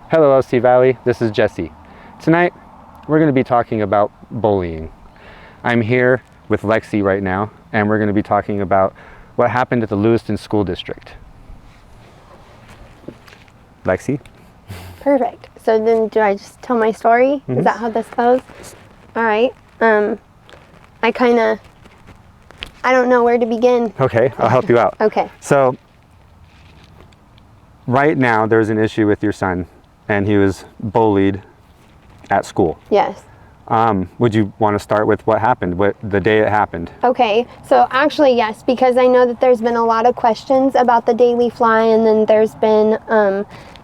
Hello LC Valley, this is Jesse. Tonight, we're going to be talking about bullying. I'm here with Lexi right now, and we're going to be talking about what happened at the Lewiston School District. Lexi? Perfect. So then do I just tell my story? Is that how this goes? All right. I don't know where to begin. Okay, I'll help you out. Okay. So, right now there's an issue with your son, and he was bullied at school. Yes. Would you want to start with what happened, the day it happened? Okay. So actually, yes, because I know that there's been a lot of questions about the Daily Fly, and then there's been,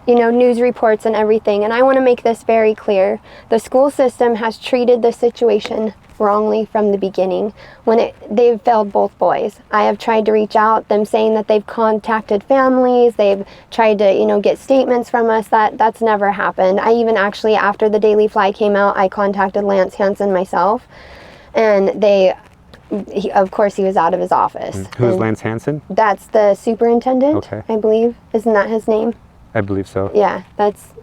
news reports and everything. And I want to make this very clear. The school system has treated the situation wrongly from the beginning they've failed both boys. I have tried to reach out, them saying that they've contacted families, they've tried to, get statements from us. That's never happened. I even actually, after the Daily Fly came out, I contacted Lance Hansen myself, and of course he was out of his office. Who's Lance Hansen? That's the superintendent, okay. I believe. Isn't that his name? I believe so. Yeah, it's,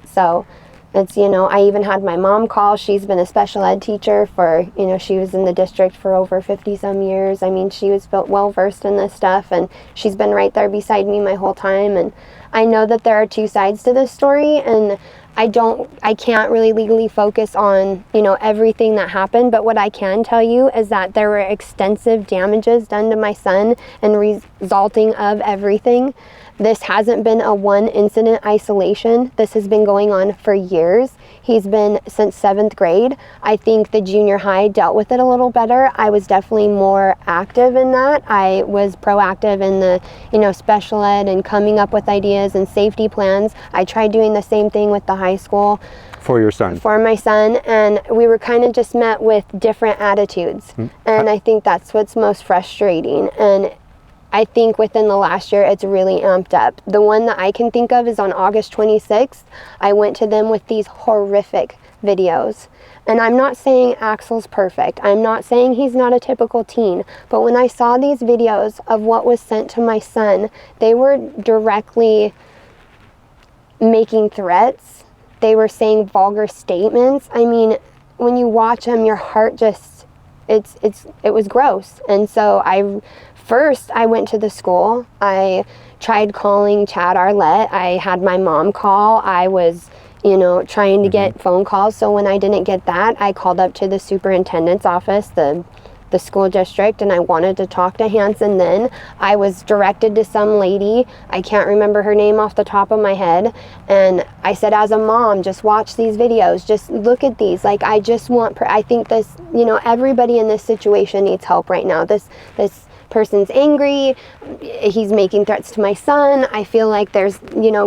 I even had my mom call. She's been a special ed teacher for, she was in the district for over 50 some years. I mean, she was well versed in this stuff, and she's been right there beside me my whole time. And I know that there are two sides to this story, and I can't really legally focus on, everything that happened, but what I can tell you is that there were extensive damages done to my son and resulting of everything. This hasn't been a one incident isolation. This has been going on for years. He's been since 7th grade. I think the junior high dealt with it a little better. I was definitely more active in that. I was proactive in the, special ed and coming up with ideas and safety plans. I tried doing the same thing with the high school. For your son? For my son, and we were kind of just met with different attitudes. And I think that's what's most frustrating. And I think within the last year, it's really amped up. The one that I can think of is on August 26th. I went to them with these horrific videos. And I'm not saying Axel's perfect. I'm not saying he's not a typical teen. But when I saw these videos of what was sent to my son, they were directly making threats. They were saying vulgar statements. I mean, when you watch them, your heart just, it was gross. And so First, I went to the school. I tried calling Chad Arlett. I had my mom call. I was, trying to get phone calls. So when I didn't get that, I called up to the superintendent's office, the school district, and I wanted to talk to Hansen then. I was directed to some lady. I can't remember her name off the top of my head. And I said, as a mom, just watch these videos. Just look at these. Like, I think this, everybody in this situation needs help right now. This person's angry, he's making threats to my son. I feel like there's,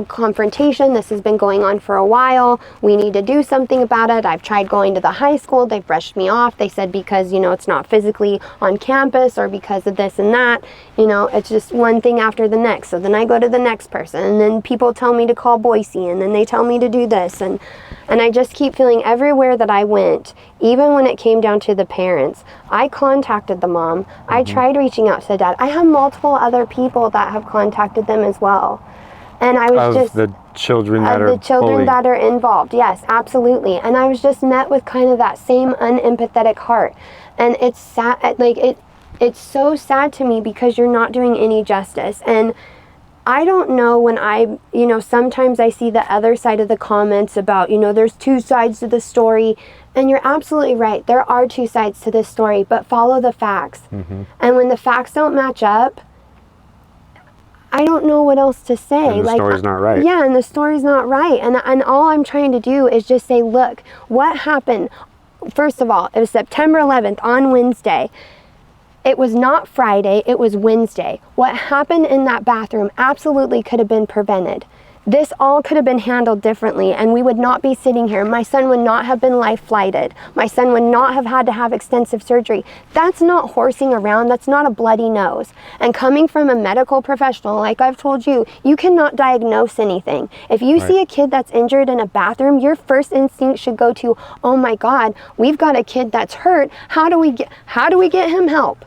confrontation. This has been going on for a while. We need to do something about it. I've tried going to the high school. They've brushed me off. They said because, it's not physically on campus or because of this and that, it's just one thing after the next. So then I go to the next person, and then people tell me to call Boise, and then they tell me to do this. And I just keep feeling everywhere that I went, even when it came down to the parents, I contacted the mom. I tried reaching out to the dad. I have multiple other people that have contacted them as well. And I was the children that are involved. Yes, absolutely. And I was just met with kind of that same unempathetic heart. And it's sad, it's so sad to me because you're not doing any justice. And I don't know when sometimes I see the other side of the comments about, there's two sides to the story. And you're absolutely right. There are two sides to this story, but follow the facts. And when the facts don't match up, I don't know what else to say. And the story's not right. Yeah, and the story's not right. And all I'm trying to do is just say, look, what happened? First of all, it was September 11th on Wednesday. It was not Friday, it was Wednesday. What happened in that bathroom absolutely could have been prevented. This all could have been handled differently, and we would not be sitting here. My son would not have been life flighted. My son would not have had to have extensive surgery. That's not horsing around. That's not a bloody nose. And coming from a medical professional, like I've told you, you cannot diagnose anything. If you see a kid that's injured in a bathroom, your first instinct should go to, oh my God, we've got a kid that's hurt. How do we get him help?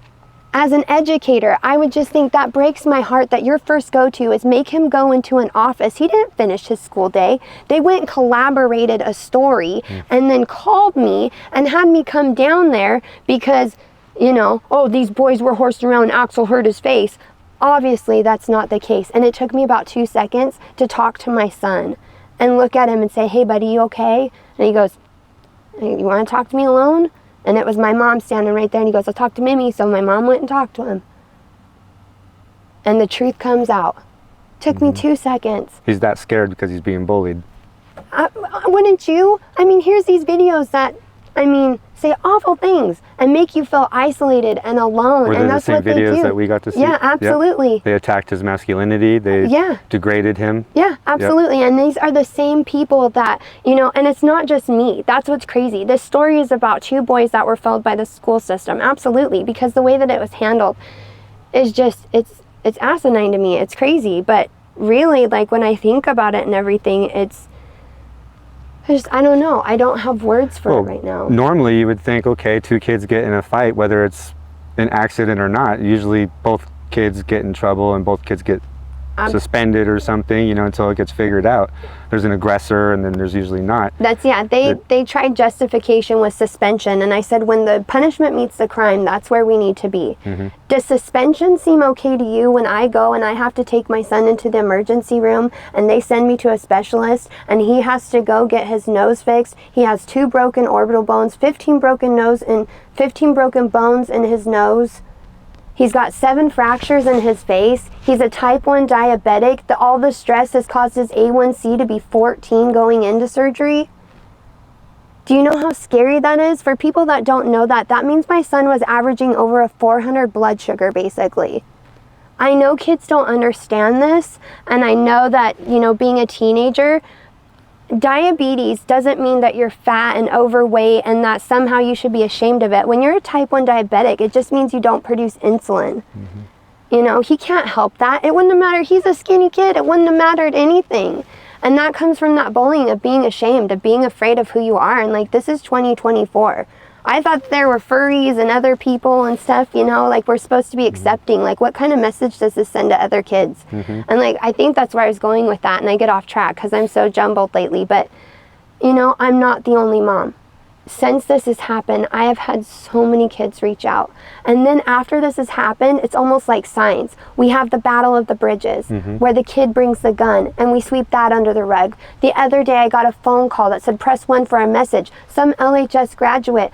as an educator, I would just think that breaks my heart that your first go-to is make him go into an office. He didn't finish his school day. They went and collaborated a story and then called me and had me come down there because, you know, oh, these boys were horsed around and Axel hurt his face. Obviously, that's not the case. And it took me about 2 seconds to talk to my son and look at him and say, hey, buddy, you okay? And he goes, you want to talk to me alone? And it was my mom standing right there, and he goes, I'll talk to Mimi. So my mom went and talked to him. And the truth comes out. Took me 2 seconds. He's that scared because he's being bullied. Wouldn't you? I mean, here's these videos that, I mean, say awful things and make you feel isolated and alone. Were they and the that's same what they videos do. that we got to see? Yeah, absolutely. Yep. They attacked his masculinity. They degraded him. Yeah, absolutely. Yep. And these are the same people that, you know, and it's not just me. That's what's crazy. This story is about 2 boys that were failed by the school system. Absolutely. Because the way that it was handled is just, it's asinine to me. It's crazy. But really, like, when I think about it and everything, it's just, I don't know. I don't have words for it right now. Normally you would think, okay, 2 kids get in a fight, whether it's an accident or not. Usually both kids get in trouble and both kids get suspended or something, you know, until it gets figured out. There's an aggressor and then there's usually not. That's, they tried justification with suspension, and I said when the punishment meets the crime, that's where we need to be. Does suspension seem okay to you when I go and I have to take my son into the emergency room and they send me to a specialist and he has to go get his nose fixed? He has 2 broken orbital bones, 15 broken bones in his nose. He's got 7 fractures in his face. He's a type 1 diabetic. All the stress has caused his A1C to be 14 going into surgery. Do you know how scary that is? For people that don't know that, that means my son was averaging over a 400 blood sugar, basically. I know kids don't understand this, and I know that, you know, being a teenager, diabetes doesn't mean that you're fat and overweight and that somehow you should be ashamed of it. When you're a type 1 diabetic, it just means you don't produce insulin. You know, he can't help that. It wouldn't have mattered. He's a skinny kid. It wouldn't have mattered anything. And that comes from that bullying of being ashamed, of being afraid of who you are. And like, this is 2024. I thought there were furries and other people and stuff, you know, like we're supposed to be accepting. Like, what kind of message does this send to other kids? And like, I think that's where I was going with that, and I get off track because I'm so jumbled lately. But, you know, I'm not the only mom. Since this has happened, I have had so many kids reach out. And then after this has happened, it's almost like science. We have the Battle of the Bridges, where the kid brings the gun and we sweep that under the rug. The other day I got a phone call that said, press 1 for a message. Some LHS graduate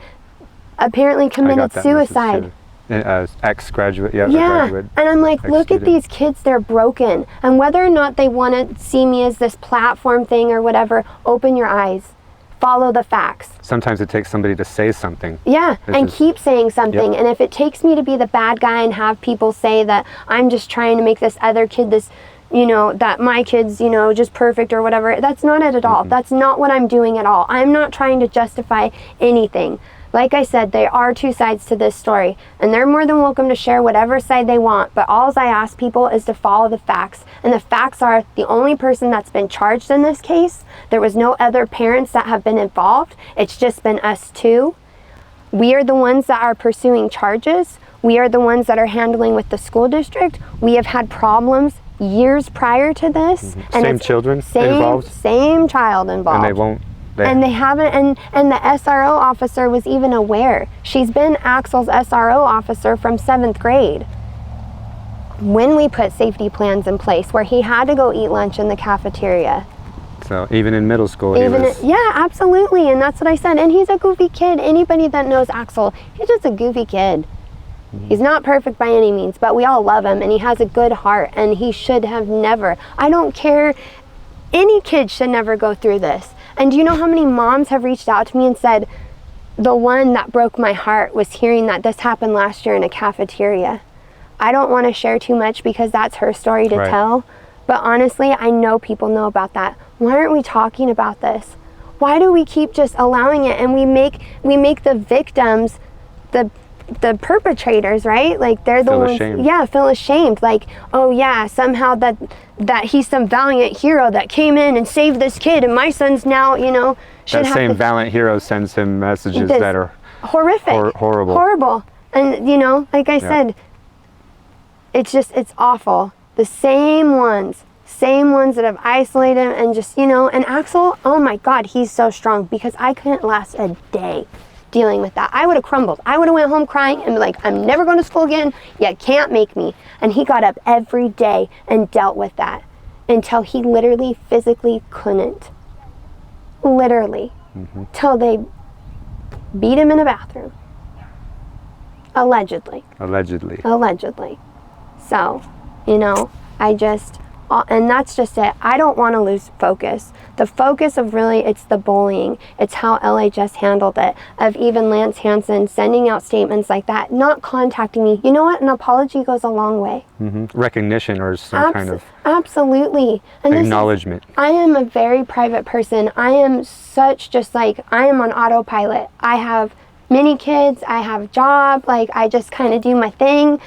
apparently committed suicide. Ex-graduate, graduate. And I'm like, look at these kids, they're broken. And whether or not they want to see me as this platform thing or whatever, open your eyes. Follow the facts. Sometimes it takes somebody to say something. Yeah, and keep saying something. And if it takes me to be the bad guy and have people say that I'm just trying to make this other kid this, you know, that my kid's, you know, just perfect or whatever, that's not it at all. That's not what I'm doing at all. I'm not trying to justify anything. Like I said, there are 2 sides to this story, and they're more than welcome to share whatever side they want, but all I ask people is to follow the facts. And the facts are, the only person that's been charged in this case, there was no other parents that have been involved. It's just been us 2. We are the ones that are pursuing charges. We are the ones that are handling with the school district. We have had problems years prior to this. And same children involved? Same child involved. And they won't. And they haven't, and the SRO officer was even aware. She's been Axel's SRO officer from 7th grade. When we put safety plans in place where he had to go eat lunch in the cafeteria. So even in middle school, yeah, absolutely. And that's what I said. And he's a goofy kid. Anybody that knows Axel, he's just a goofy kid. He's not perfect by any means, but we all love him, and he has a good heart, and he should have never. I don't care. Any kid should never go through this. And do you know how many moms have reached out to me and said, the one that broke my heart was hearing that this happened last year in a cafeteria. I don't want to share too much because that's her story to tell. But honestly, I know people know about that. Why aren't we talking about this? Why do we keep just allowing it, and we make the victims the perpetrators, right? Like they're the ones, feel ashamed. Like, oh yeah, somehow that he's some valiant hero that came in and saved this kid, and my son's now, you know, should that same valiant hero sends him messages that are horrific, horrible. And you know, like I said, it's awful. The same ones that have isolated him and just, and Axel, oh my God, he's so strong, because I couldn't last a day dealing with that. I would have crumbled. I would have went home crying and be like, I'm never going to school again. You can't make me. And he got up every day and dealt with that until he literally physically couldn't. Literally. Till they beat him in a bathroom. Allegedly. So, and that's just it. I don't want to lose focus. The focus of really, it's the bullying. It's how LHS handled it. Of even Lance Hansen sending out statements like that, not contacting me. You know what? An apology goes a long way. Recognition or some kind of absolutely. And acknowledgement. I am a very private person. I am I am on autopilot. I have many kids, I have a job, I just kind of do my thing.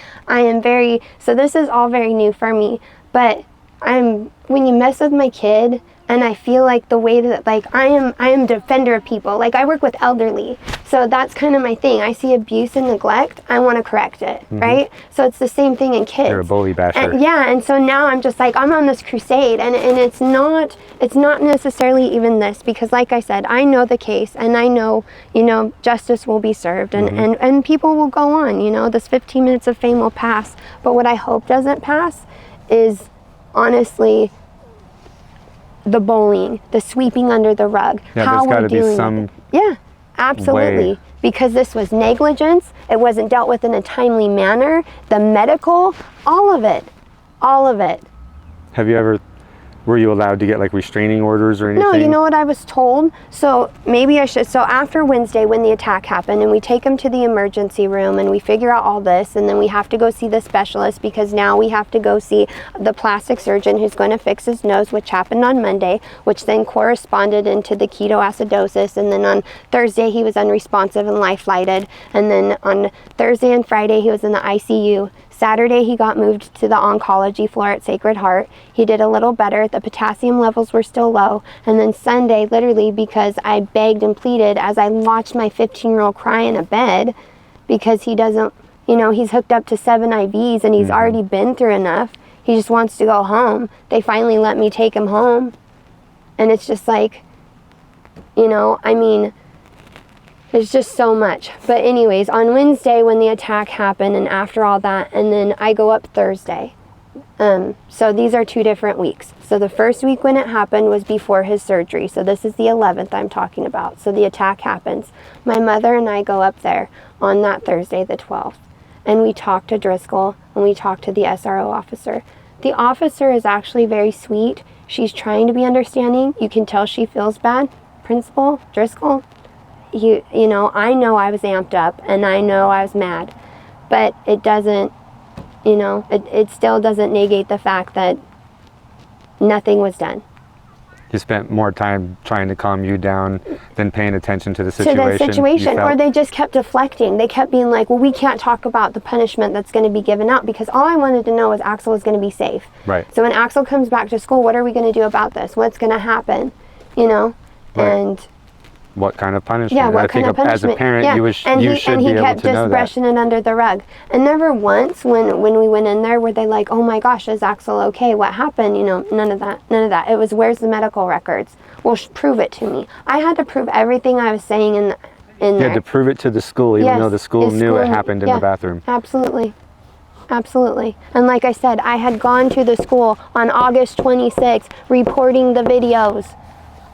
So this is all very new for me. But when you mess with my kid, and I feel like the way that I am a defender of people. I work with elderly, so that's kind of my thing. I see abuse and neglect, I want to correct it, right? So it's the same thing in kids. You're a bully basher. And so now I'm just I'm on this crusade, and it's not necessarily even this, because like I said, I know the case, and I know, justice will be served, and people will go on, this 15 minutes of fame will pass. But what I hope doesn't pass is, honestly, the bullying, the sweeping under the rug. Yeah, there's got to be some absolutely way. Because this was negligence. It wasn't dealt with in a timely manner. The medical, all of it. Were you allowed to get restraining orders or anything? No, you know what I was told? So maybe I should. So after Wednesday, when the attack happened, and we take him to the emergency room and we figure out all this, and then we have to go see the specialist, because now we have to go see the plastic surgeon who's going to fix his nose, which happened on Monday, which then corresponded into the ketoacidosis. And then on Thursday, he was unresponsive and life-flighted. And then on Thursday and Friday, he was in the ICU. Saturday, he got moved to the oncology floor at Sacred Heart. He did a little better. The potassium levels were still low. And then Sunday, literally, because I begged and pleaded as I watched my 15-year-old cry in a bed, because he doesn't, he's hooked up to 7 IVs and he's already been through enough. He just wants to go home. They finally let me take him home. And it's just it's just so much. But anyways, on Wednesday when the attack happened, and after all that, and then I go up Thursday. So these are 2 different weeks. So the first week when it happened was before his surgery. So this is the 11th I'm talking about. So the attack happens. My mother and I go up there on that Thursday, the 12th. And we talk to Driscoll, and we talk to the SRO officer. The officer is actually very sweet. She's trying to be understanding. You can tell she feels bad. Principal Driscoll, I know I was amped up, and I know I was mad, but it doesn't, it still doesn't negate the fact that nothing was done. You spent more time trying to calm you down than paying attention to the situation. Or they just kept deflecting. They kept being like, well, we can't talk about the punishment that's going to be given out, because all I wanted to know was Axel was going to be safe. Right. So when Axel comes back to school, what are we going to do about this? What's going to happen? Right. And what kind of punishment? Yeah, what kind of punishment? As a parent, yeah. you should be able to know that. And he kept just brushing it under the rug. And never once when we went in there were they like, oh my gosh, is Axel okay? What happened? None of that. It was, where's the medical records? Well, prove it to me. I had to prove everything I was saying in there. You had to prove it to the school, even though the school knew it happened in the bathroom. Absolutely. And like I said, I had gone to the school on August 26th reporting the videos.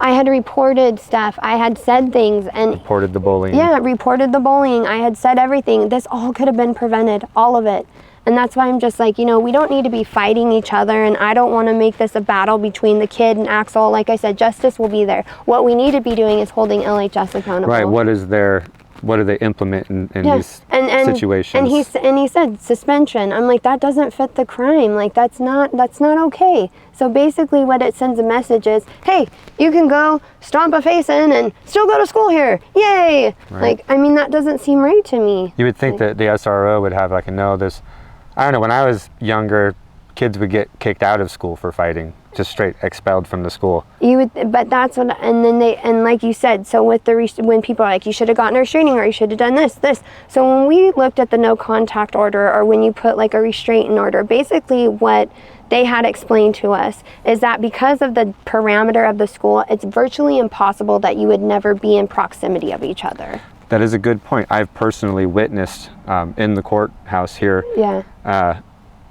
I had reported stuff. I had said things and reported the bullying. Yeah, reported the bullying. I had said everything. This all could have been prevented, all of it. And that's why I'm just like, we don't need to be fighting each other, and I don't want to make this a battle between the kid and Axel. Like I said, justice will be there. What we need to be doing is holding LHS accountable. Right. What do they implement in these situations? And he said suspension. I'm like, that doesn't fit the crime. Like that's not okay. So basically what it sends a message is, hey, you can go stomp a face in and still go to school here. Yay! Right. That doesn't seem right to me. You would think that the SRO would have I don't know, when I was younger, kids would get kicked out of school for fighting. just straight expelled from the school. You would, but that's what, and then and like you said, so with when people are like, you should have gotten a restraining or you should have done this. So when we looked at the no contact order, or when you put like a restraining order, basically what they had explained to us is that because of the parameter of the school, it's virtually impossible that you would never be in proximity of each other. That is a good point. I've personally witnessed in the courthouse here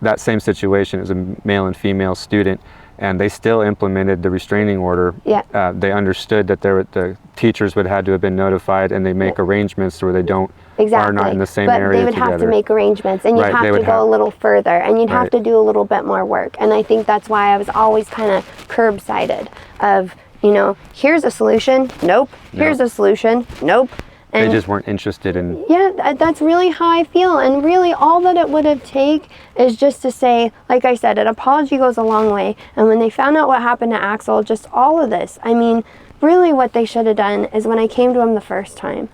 that same situation as a male and female student, and they still implemented the restraining order. They understood that the teachers would have to have been notified, and they make arrangements where they are not in the same area together. But they would have to make arrangements, and you'd have to go a little further, and you'd have to do a little bit more work. And I think that's why I was always kind of curb-sided of, you know, here's a solution, nope. Here's a solution, nope. And they just weren't interested in... Yeah, that's really how I feel. And really all that it would have taken is just to say, like I said, an apology goes a long way. And when they found out what happened to Axel, just all of this, I mean, really what they should have done is when I came to him the first time,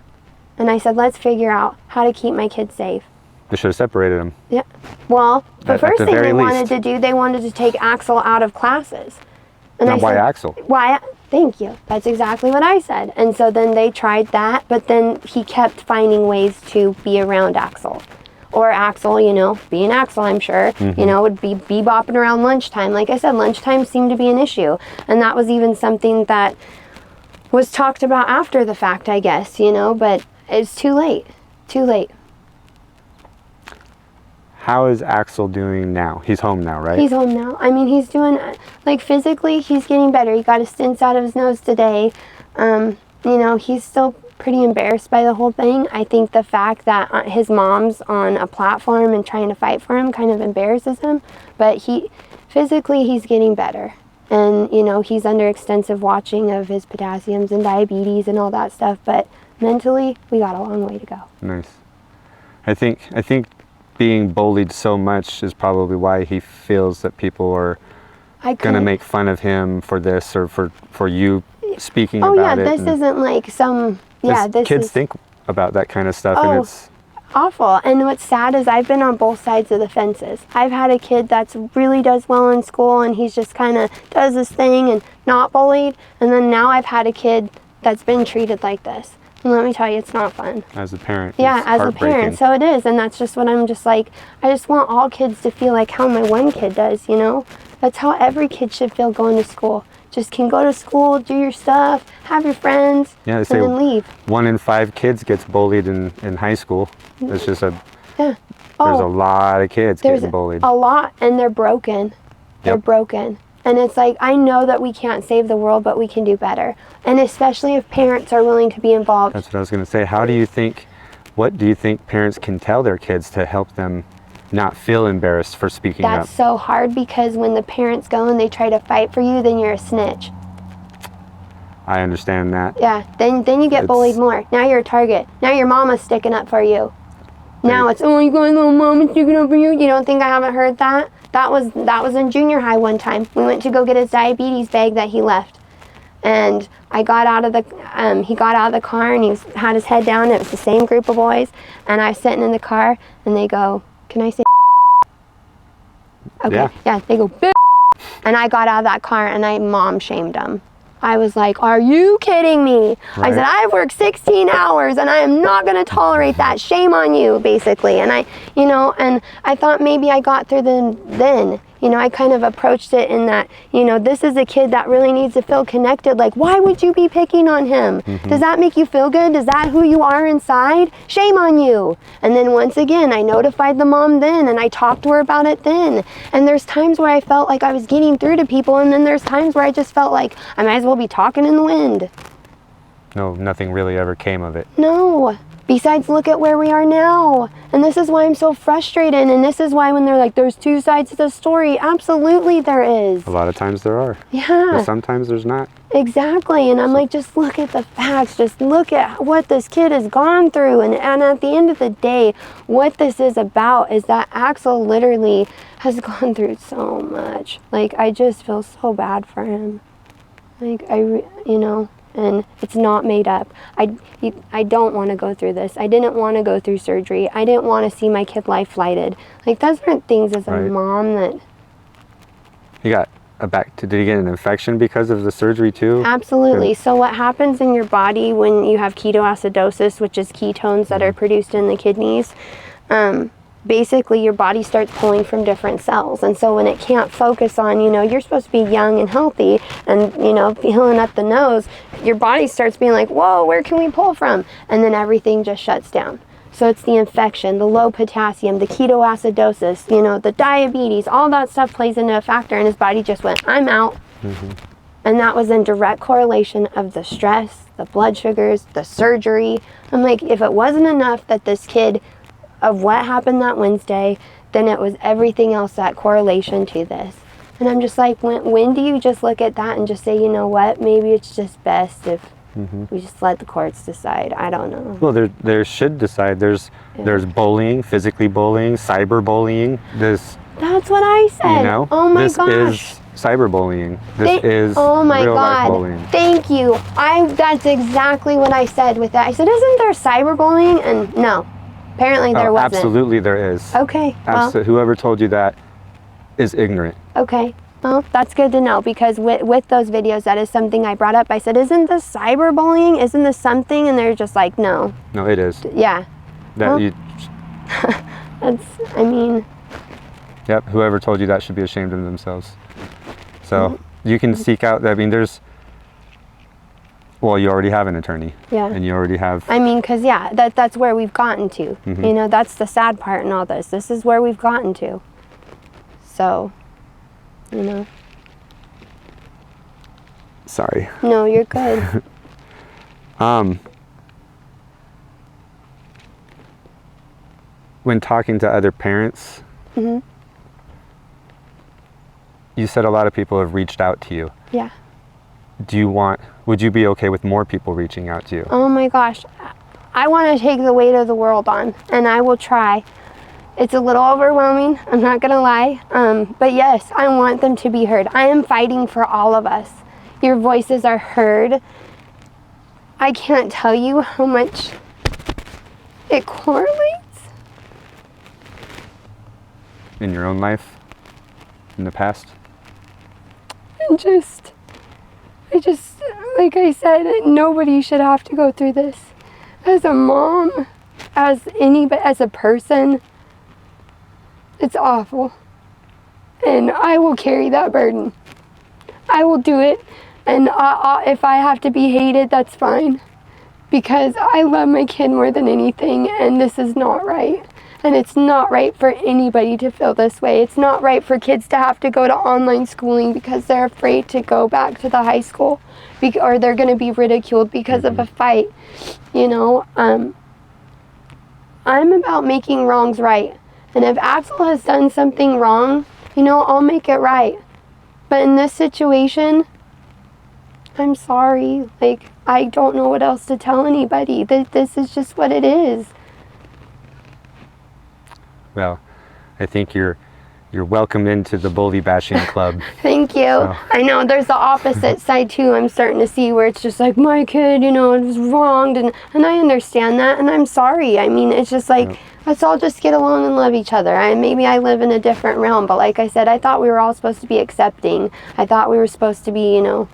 and I said, let's figure out how to keep my kids safe. They should have separated them. Yeah. Well, the first thing they wanted to do, they wanted to take Axel out of classes. And now, why Axel? Why? Thank you. That's exactly what I said. And so then they tried that, but then he kept finding ways to be around Axel. Or Axel, you know, being Axel, I'm sure, you know, would be bebopping around lunchtime. Like I said, lunchtime seemed to be an issue. And that was even something that was talked about after the fact, I guess, you know, but it's too late. Too late. How is Axel doing now? He's home now, right? He's home now. I mean, he's doing, like, physically, he's getting better. He got a stint out of his nose today. You know, he's still pretty embarrassed by the whole thing. I think the fact that his mom's on a platform and trying to fight for him kind of embarrasses him. But physically, he's getting better. And, you know, he's under extensive watching of his potassiums and diabetes and all that stuff. But mentally, we got a long way to go. Nice. I think being bullied so much is probably why he feels that people are going to make fun of him for this, or for you speaking about it. Oh yeah, this isn't like some, kids think about that kind of stuff, and it's awful. And what's sad is I've been on both sides of the fences. I've had a kid that's really does well in school, and he's just kind of does his thing and not bullied. And then now I've had a kid that's been treated like this. And let me tell you, it's not fun. As a parent. Yeah, as a parent. So it is. And that's just what I'm just like, I just want all kids to feel like how my one kid does, you know? That's how every kid should feel going to school. Just can go to school, do your stuff, have your friends, they say and then leave. 1 in 5 kids gets bullied in high school. It's just there's a lot of kids getting bullied. A lot, and they're broken. They're broken. And it's like, I know that we can't save the world, but we can do better. And especially if parents are willing to be involved. That's what I was going to say. What do you think parents can tell their kids to help them not feel embarrassed for speaking up? That's so hard, because when the parents go and they try to fight for you, then you're a snitch. I understand that. Yeah, then you get bullied more. Now you're a target. Now your mama's sticking up for you. Now it's, oh, you going, little mama sticking up for you? You don't think I haven't heard that? That was in junior high one time. We went to go get his diabetes bag that he left. And I got out of he got out of the car, and he had his head down. It was the same group of boys. And I was sitting in the car, and they go, can I say okay. Yeah, they go, bitch. And I got out of that car, and I mom shamed him. I was like, are you kidding me? Right. I said, I've worked 16 hours and I am not going to tolerate that. Shame on you, basically. And and I thought maybe I got through then. I kind of approached it in that, this is a kid that really needs to feel connected. Like, why would you be picking on him? Mm-hmm. Does that make you feel good? Is that who you are inside? Shame on you. And then once again, I notified the mom then, and I talked to her about it then. And there's times where I felt like I was getting through to people, and then there's times where I just felt like I might as well be talking in the wind. No, nothing really ever came of it. No. Besides, look at where we are now. And this is why I'm so frustrated. And this is why when they're like, there's two sides to the story, absolutely there is. A lot of times there are. Yeah. But sometimes there's not. Exactly. And I'm like, just look at the facts. Just look at what this kid has gone through. And at the end of the day, what this is about is that Axel literally has gone through so much. Like, I just feel so bad for him. Like, and it's not made up. I don't want to go through this. I didn't want to go through surgery. I didn't want to see my kid life flighted. Like, those aren't things as a mom that... He got did he get an infection because of the surgery too? Absolutely. So what happens in your body when you have ketoacidosis, which is ketones that are produced in the kidneys, basically your body starts pulling from different cells. And so when it can't focus on, you're supposed to be young and healthy and, healing up the nose, your body starts being like, whoa, where can we pull from? And then everything just shuts down. So it's the infection, the low potassium, the ketoacidosis, the diabetes, all that stuff plays into a factor, and his body just went, I'm out. And that was in direct correlation of the stress, the blood sugars, the surgery. I'm like, if it wasn't enough that this kid, of what happened that Wednesday, then it was everything else, that correlation to this. And I'm just like, when do you just look at that and just say, you know what, maybe it's just best if we just let the courts decide. I don't know. Well, there should decide. There's bullying, physically bullying, cyberbullying. That's what I said. Oh my gosh. This is cyberbullying. This is oh my real life God. bullying. Thank you. That's exactly what I said with that. I said, isn't there cyberbullying? And no, apparently there wasn't. Absolutely there is. Okay. Well, whoever told you that is ignorant. Okay. Well, that's good to know, because with those videos, that is something I brought up. I said, isn't this cyberbullying? Isn't this something? And they're just like, no. No, it is. Yeah. Yep, whoever told you that should be ashamed of themselves. So you can seek out, well, you already have an attorney. Yeah. And you already have. Because, that's where we've gotten to. That's the sad part in all this. This is where we've gotten to. So, Sorry. No, you're good. When talking to other parents, you said a lot of people have reached out to you. Yeah. Would you be okay with more people reaching out to you? Oh my gosh. I want to take the weight of the world on, and I will try. It's a little overwhelming, I'm not gonna lie, but yes, I want them to be heard. I am fighting for all of us. Your voices are heard. I can't tell you how much it correlates. In your own life? In the past? And I just, like I said, nobody should have to go through this. As a mom, as a person, it's awful. And I will carry that burden. I will do it. And if I have to be hated, that's fine. Because I love my kid more than anything, and this is not right. And it's not right for anybody to feel this way. It's not right for kids to have to go to online schooling because they're afraid to go back to the high school, or they're going to be ridiculed because of a fight. I'm about making wrongs right. And if Axel has done something wrong, I'll make it right. But in this situation, I'm sorry. I don't know what else to tell anybody. This is just what it is. Well, I think you're welcome into the bully bashing club. Thank you. So. I know there's the opposite side too. I'm starting to see where it's just like, my kid, it was wronged, and I understand that, and I'm sorry. It's just like, let's all just get along and love each other. Maybe I live in a different realm, but like I said, I thought we were all supposed to be accepting. I thought we were supposed to be, Or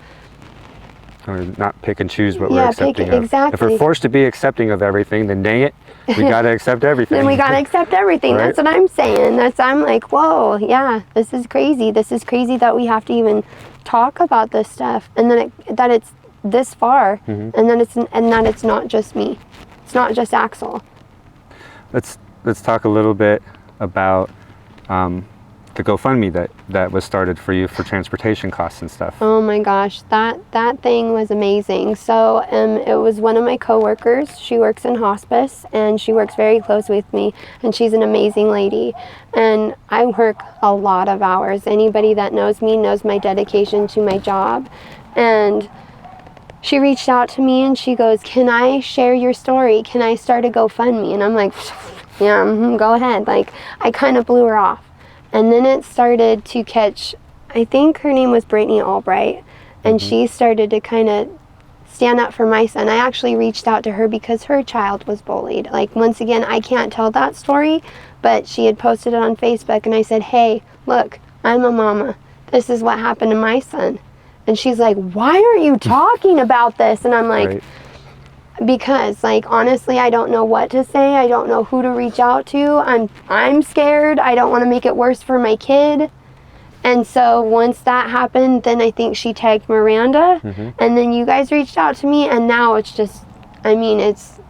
not pick and choose what we're accepting of. Exactly. If we're forced to be accepting of everything, then dang it, we gotta accept everything. Then we gotta accept everything. Right? That's what I'm saying. I'm like, whoa, yeah, this is crazy. This is crazy that we have to even talk about this stuff, and then that it's this far, and that it's not just me. It's not just Axel. Let's talk a little bit about the GoFundMe that was started for you for transportation costs and stuff. Oh my gosh, that thing was amazing. So it was one of my coworkers. She works in hospice, and she works very close with me, and she's an amazing lady. And I work a lot of hours. Anybody that knows me knows my dedication to my job. And she reached out to me and she goes, can I share your story? Can I start a GoFundMe? And I'm like, yeah, go ahead. I kind of blew her off. And then it started to catch, I think her name was Brittany Albright, and she started to kind of stand up for my son. I actually reached out to her because her child was bullied. Once again, I can't tell that story, but she had posted it on Facebook, and I said, hey, look, I'm a mama. this is what happened to my son. And she's like, why aren't you talking about this? And I'm like, Right. because like, honestly, I don't know what to say. I don't know who to reach out to. I'm scared. I don't want to make it worse for my kid. And so once that happened, then I think she tagged Miranda, and then you guys reached out to me, and now it's just, I mean, it's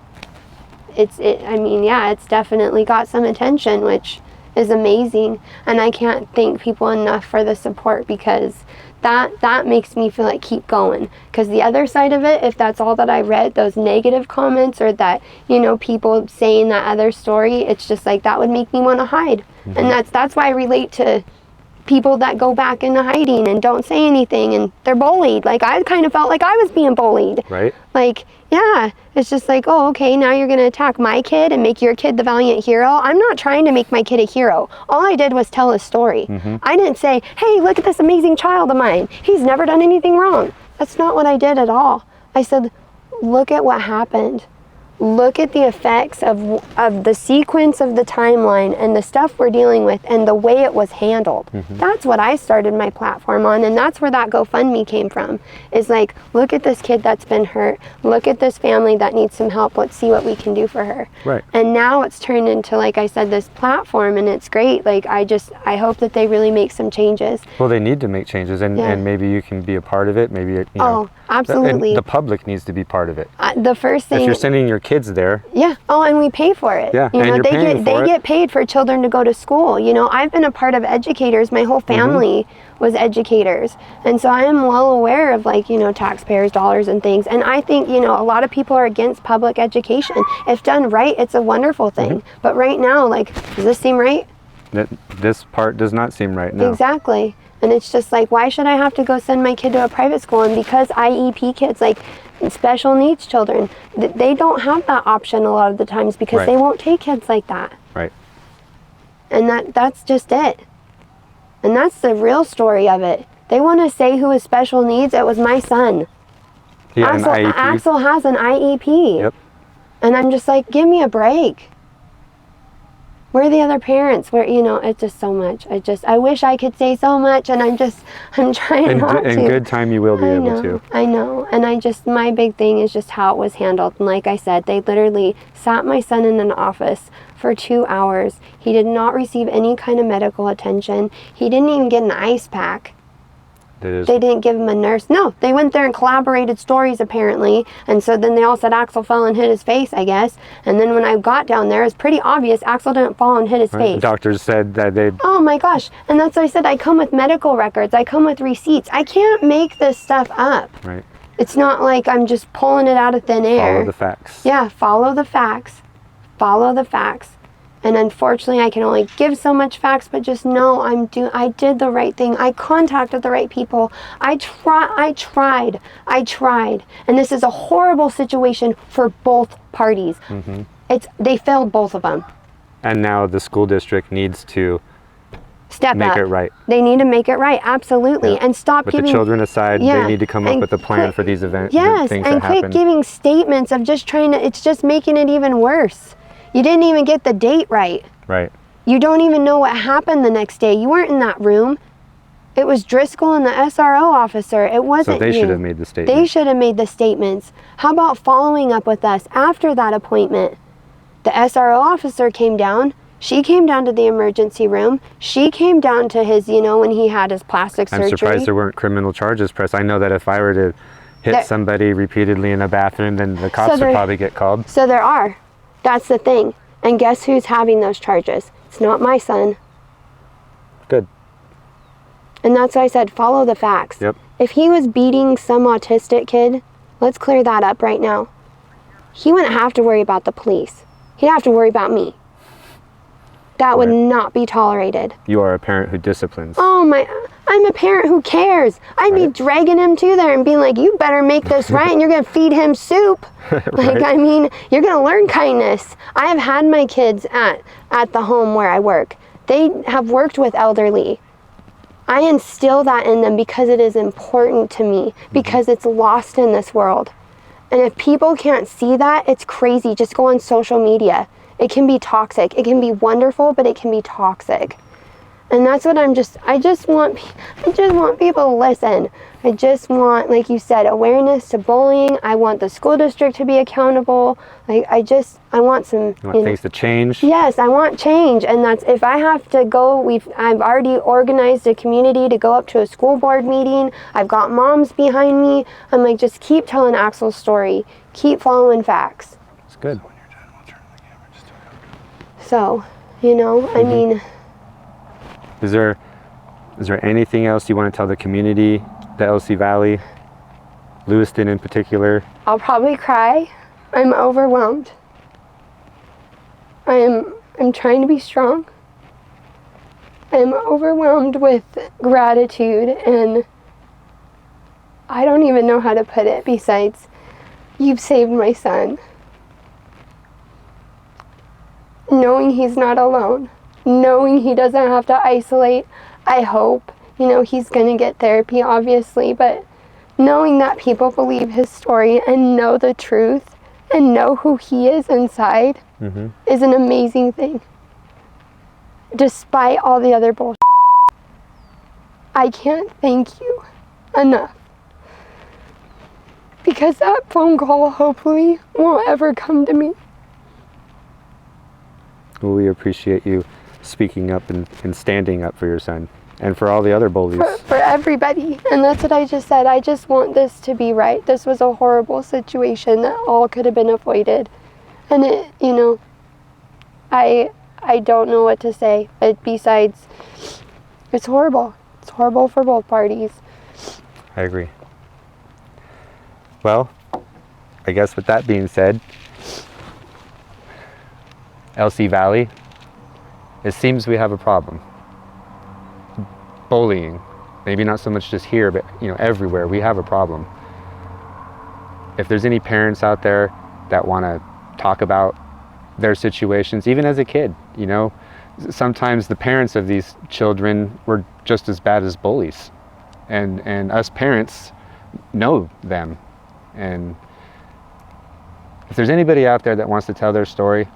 definitely got some attention, which is amazing. And I can't thank people enough for the support, because that makes me feel like keep going. Because the other side of it, if that's all that I read, those negative comments, or that, you know, people saying that other story, it's just like, that would make me want to hide. And that's why I relate to people that go back into hiding and don't say anything, and they're bullied. Like, I kind of felt like I was being bullied. Right. Like, yeah, it's just like, oh, okay, now you're going to attack my kid and make your kid the valiant hero. I'm not trying to make my kid a hero. All I did was tell a story. I didn't say, hey, look at this amazing child of mine. He's never done anything wrong. That's not what I did at all. I said, look at what happened. Look at the effects of the sequence of the timeline and the stuff we're dealing with and the way it was handled. That's what I started my platform on, and that's where that GoFundMe came from. Is like, look at this kid that's been hurt. Look at this family that needs some help. Let's see what we can do for her. Right. And now it's turned into, like I said, this platform, and it's great. Like, I hope that they really make some changes. Well, they need to make changes, and maybe you can be a part of it. Maybe, you know. Oh, absolutely. And the public needs to be part of it. The first thing. If you're sending your kids there. Yeah. Oh, and we pay for it. Yeah, You and know, you're paying they for it. get paid for children to go to school. You know, I've been a part of educators. My whole family was educators. And so I am well aware of, like, you know, taxpayers' dollars and things. And I think, you know, a lot of people are against public education. If done right, it's a wonderful thing. But right now, like, does this seem right? This part does not seem right now. Exactly. And it's just like, why should I have to go send my kid to a private school? And because IEP kids, like special needs children, they don't have that option a lot of the times, because Right. they won't take kids like that. Right. And that's just it. And that's the real story of it. They want to say who has special needs. It was my son. He had an IEP. Axel has an IEP. Yep. And I'm just like, give me a break. Where are the other parents? Where, you know, it's just so much. I wish I could say so much, and I'm trying not to. In good time, you will be able to. I know. And my big thing is just how it was handled. And like I said, they literally sat my son in an office for 2 hours. He did not receive any kind of medical attention. He didn't even get an ice pack. They didn't give him a nurse. No, they went there and collaborated stories, apparently. And so then they all said Axel fell and hit his face, I guess. And then when I got down there, it's pretty obvious Axel didn't fall and hit his face. Doctors said that they. Oh my gosh. And that's what I said. I come with medical records. I come with receipts. I can't make this stuff up. Right. It's not like I'm just pulling it out of thin air. Follow the facts. Yeah, follow the facts. Follow the facts. And unfortunately, I can only give so much facts, but just know I did the right thing. I contacted the right people. I tried. And this is a horrible situation for both parties. They failed both of them. And now the school district needs to Step make up. it right. They need to make it right, absolutely. Yeah. And stop With giving... the children aside, Yeah, they need to come up and with a plan quit- for these events, Yes, things and that happen. quit giving statements of just trying to... It's just making it even worse. You didn't even get the date right. Right. You don't even know what happened the next day. You weren't in that room. It was Driscoll and the SRO officer. It wasn't So they you. should have made the statement. They should have made the statements. How about following up with us after that appointment? The SRO officer came down. She came down to the emergency room. She came down to his, you know, when he had his plastic surgery. I'm surprised there weren't criminal charges pressed. I know that if I were to hit somebody repeatedly in a bathroom, then the cops would probably get called. So there are. That's the thing. And guess who's having those charges? It's not my son. Good. And that's why I said follow the facts. Yep. If he was beating some autistic kid, let's clear that up right now. He wouldn't have to worry about the police. He'd have to worry about me. That would not be tolerated. You are a parent who disciplines. Oh my, I'm a parent who cares. I'd be dragging him to there and being like, you better make this right and you're gonna feed him soup. Like, I mean, you're gonna learn kindness. I have had my kids at the home where I work. They have worked with elderly. I instill that in them because it is important to me, because it's lost in this world. And if people can't see that, it's crazy. Just go on social media. It can be toxic. It can be wonderful, but it can be toxic. And that's what I just want people to listen. I just want, like you said, awareness to bullying. I want the school district to be accountable. Like, I want some, You want things to change? Yes, I want change. And that's, if I have to go, I've already organized a community to go up to a school board meeting. I've got moms behind me. I'm like, just keep telling Axel's story. Keep following facts. It's good. So, you know, I mean, Is there anything else you want to tell the community, the LC Valley, Lewiston in particular? I'll probably cry. I'm overwhelmed. I'm trying to be strong. I'm overwhelmed with gratitude, and I don't even know how to put it besides, you've saved my son. Knowing he's not alone, knowing he doesn't have to isolate. I hope, you know, he's gonna get therapy, obviously, but knowing that people believe his story and know the truth and know who he is inside is an amazing thing. Despite all the other bullshit, I can't thank you enough. Because that phone call hopefully won't ever come to me. Well, we appreciate you speaking up and standing up for your son and for all the other bullies. For everybody. And that's what I just said. I just want this to be right. This was a horrible situation that all could have been avoided. And it, you know, I don't know what to say. But besides, it's horrible. It's horrible for both parties. I agree. Well, I guess with that being said, LC Valley, it seems we have a problem. Bullying, maybe not so much just here, but you know, everywhere we have a problem. If there's any parents out there that want to talk about their situations, even as a kid, you know, sometimes the parents of these children were just as bad as bullies, and us parents know them. And if there's anybody out there that wants to tell their story,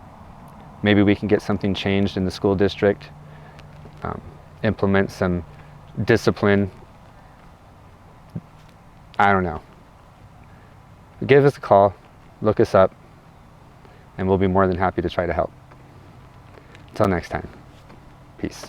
maybe we can get something changed in the school district, implement some discipline. I don't know. Give us a call, look us up, and we'll be more than happy to try to help. Until next time, peace.